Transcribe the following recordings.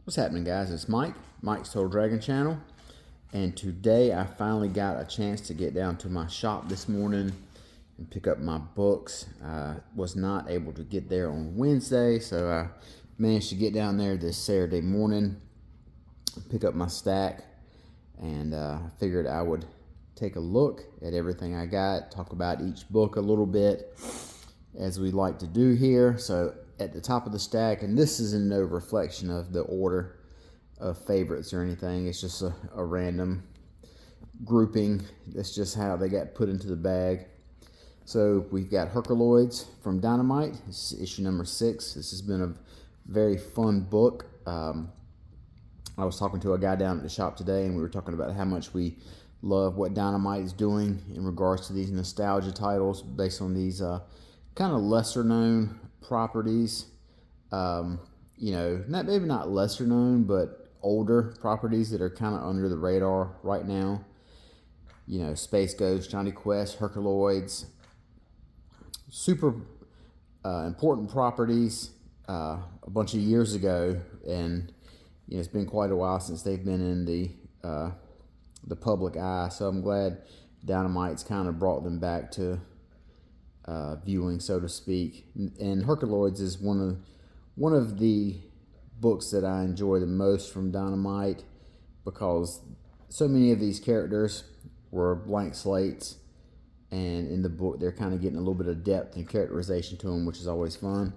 What's happening, guys? It's Mike's Total Dragon Channel, and today I finally got a chance to get down to my shop this morning and pick up my books. I was not able to get there on Wednesday, so I managed to get down there this Saturday morning, pick up my stack, and I figured I would take a look at everything I got, talk about each book a little bit, as we like to do here. So at the top of the stack, and this is in no reflection of the order of favorites or anything, it's just a random grouping. That's just how they got put into the bag. So we've got Herculoids from Dynamite. This is issue number 6. This has been a very fun book. I was talking to a guy down at the shop today, and we were talking about how much we love what Dynamite is doing in regards to these nostalgia titles based on these kind of lesser known properties. Maybe not lesser known, but older properties that are kind of under the radar right now. Space Ghost, Johnny Quest, Herculoids, super important properties a bunch of years ago, and it's been quite a while since they've been in the public eye. So I'm glad Dynamite's kind of brought them back to viewing, so to speak. And Herculoids is one of the books that I enjoy the most from Dynamite, because so many of these characters were blank slates, and in the book they're kind of getting a little bit of depth and characterization to them, which is always fun.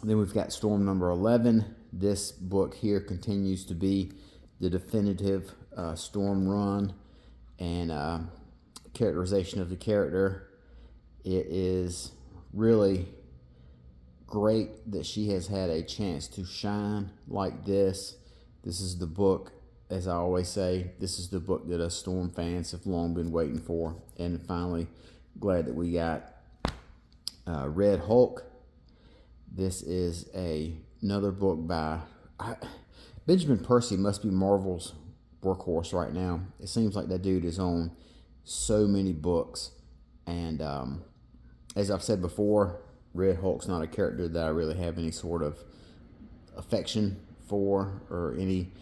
Then we've got Storm number 11. This book here continues to be the definitive Storm run and characterization of the character. It is really great that she has had a chance to shine like this. This is the book, as I always say, this is the book that us Storm fans have long been waiting for. And finally, glad that we got Red Hulk. This is another book by Benjamin Percy. Must be Marvel's workhorse right now. It seems like that dude is on so many books. And as I've said before, Red Hulk's not a character that I really have any sort of affection for or any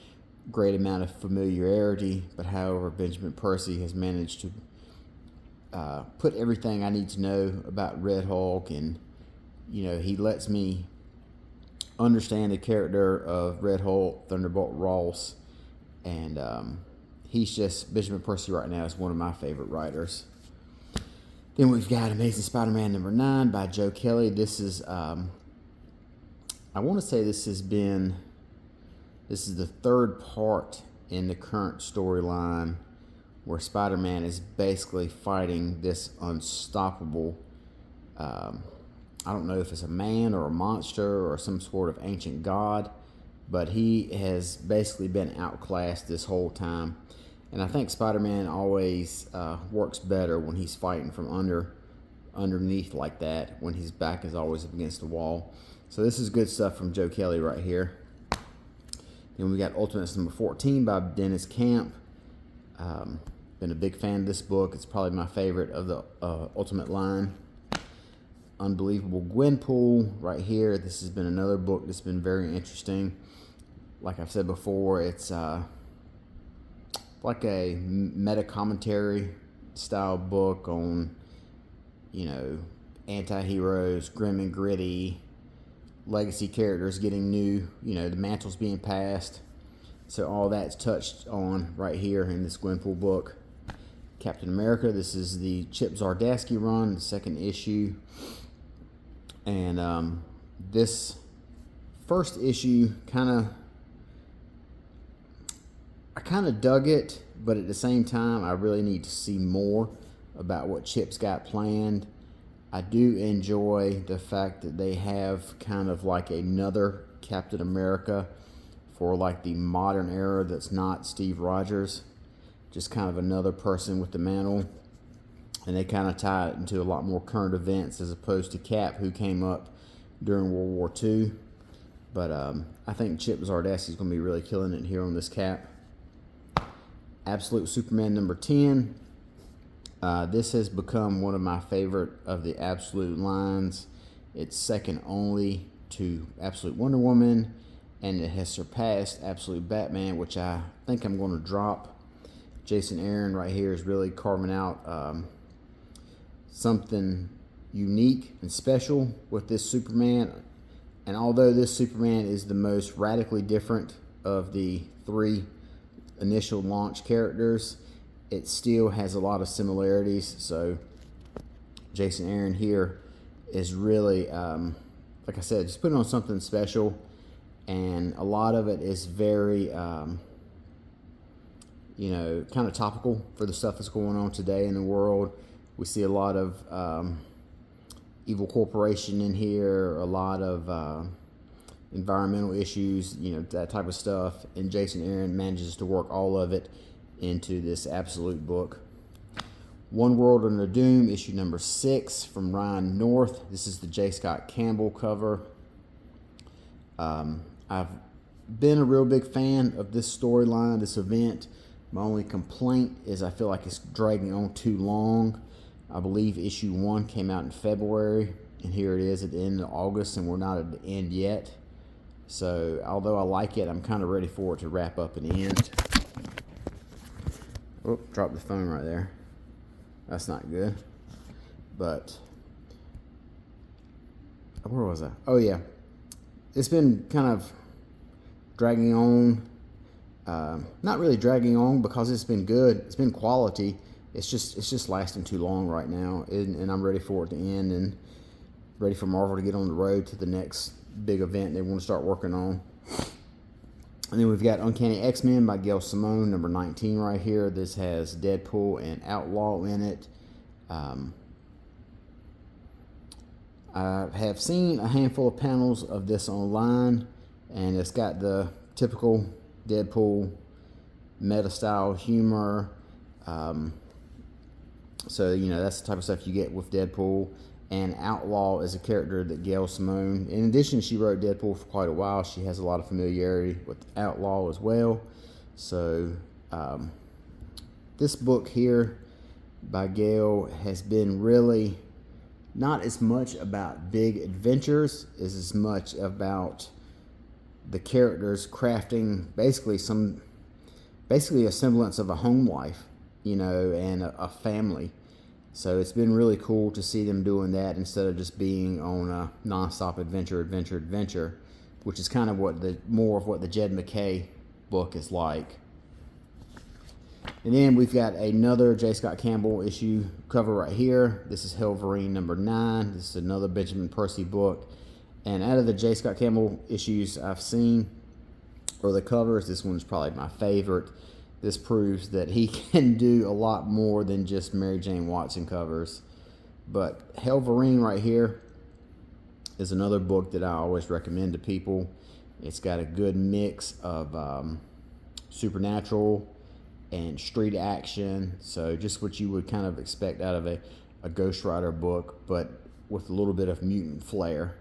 great amount of familiarity. But however, Benjamin Percy has managed to put everything I need to know about Red Hulk, and he lets me understand the character of Red Hulk, Thunderbolt Ross, and Benjamin Percy right now is one of my favorite writers. Then we've got Amazing Spider-Man number 9 by Joe Kelly. This is, I want to say this is the third part in the current storyline where Spider-Man is basically fighting this unstoppable, I don't know if it's a man or a monster or some sort of ancient god, but he has basically been outclassed this whole time. And I think Spider-Man always works better when he's fighting from underneath like that, when his back is always up against the wall. So this is good stuff from Joe Kelly right here. Then we got Ultimates number 14 by Dennis Camp. Been a big fan of this book. It's probably my favorite of the Ultimate line. Unbelievable Gwenpool right here. This has been another book that's been very interesting. Like I've said before, it's like a meta commentary style book on anti-heroes, grim and gritty, legacy characters getting new, the mantles being passed. So all that's touched on right here in this Gwenpool book. Captain America, this is the Chip Zdarsky run, the second issue. And this first issue I kind of dug it, but at the same time, I really need to see more about what Chip's got planned. I do enjoy the fact that they have kind of like another Captain America for like the modern era that's not Steve Rogers, just kind of another person with the mantle. And they kind of tie it into a lot more current events as opposed to Cap, who came up during World War II. But I think Chip Zdarsky is going to be really killing it here on this Cap. Absolute Superman number 10. This has become one of my favorite of the Absolute lines. It's second only to Absolute Wonder Woman and it has surpassed Absolute Batman, which I think I'm going to drop. Jason Aaron right here is really carving out something unique and special with this Superman. And although this Superman is the most radically different of the 3 initial launch characters, it still has a lot of similarities. So Jason Aaron here is really, like I said, just putting on something special, and a lot of it is very, you know, kind of topical for the stuff that's going on today in the world. We see a lot of evil corporation in here, a lot of environmental issues, you know, that type of stuff. And Jason Aaron manages to work all of it into this absolute book. One World Under Doom, issue number 6 from Ryan North. This is the J. Scott Campbell cover. I've been a real big fan of this storyline, this event. My only complaint is I feel like it's dragging on too long. I believe issue 1 came out in February, and here it is at the end of August, and we're not at the end yet. So although I like it, I'm kind of ready for it to wrap up and end. Oh, dropped the phone right there. That's not good. But where was I? Oh yeah, it's been kind of dragging on. Not really dragging on because it's been good. It's been quality. It's just lasting too long right now, and I'm ready for it to end and ready for Marvel to get on the road to the next big event they want to start working on. And then we've got Uncanny X-Men by Gail Simone, number 19 right here. This has Deadpool and Outlaw in it. I have seen a handful of panels of this online, and it's got the typical Deadpool meta-style humor. So, you know, that's the type of stuff you get with Deadpool. And Outlaw is a character that Gail Simone, in addition, she wrote Deadpool for quite a while. She has a lot of familiarity with Outlaw as well. So, this book here by Gail has been really not as much about big adventures as much about the characters crafting basically a semblance of a home life, you know, and a family. So it's been really cool to see them doing that instead of just being on a nonstop adventure, which is kind of more of what the Jed MacKay book is like. And then we've got another J. Scott Campbell issue cover right here. This is Hellverine number 9. This is another Benjamin Percy book. And out of the J. Scott Campbell issues I've seen, or the covers, this one's probably my favorite. This proves that he can do a lot more than just Mary Jane Watson covers. But Hellverine right here is another book that I always recommend to people. It's got a good mix of supernatural and street action. So just what you would kind of expect out of a Ghost Rider book, but with a little bit of mutant flair.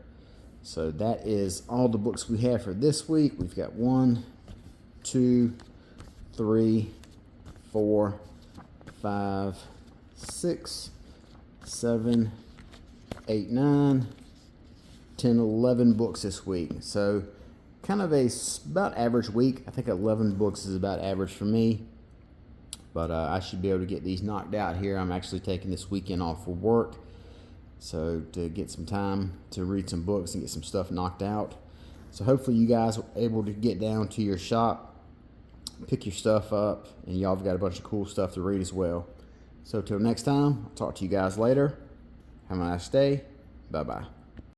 So that is all the books we have for this week. We've got 1, 2, 3, 4, 5, 6, 7, 8, 9, 10, 11 books this week. So kind of about average week. I think 11 books is about average for me. But I should be able to get these knocked out here. I'm actually taking this weekend off for work, so to get some time to read some books and get some stuff knocked out. So hopefully you guys are able to get down to your shop, pick your stuff up, and y'all have got a bunch of cool stuff to read as well. So till next time, I'll talk to you guys later. Have a nice day. Bye-bye.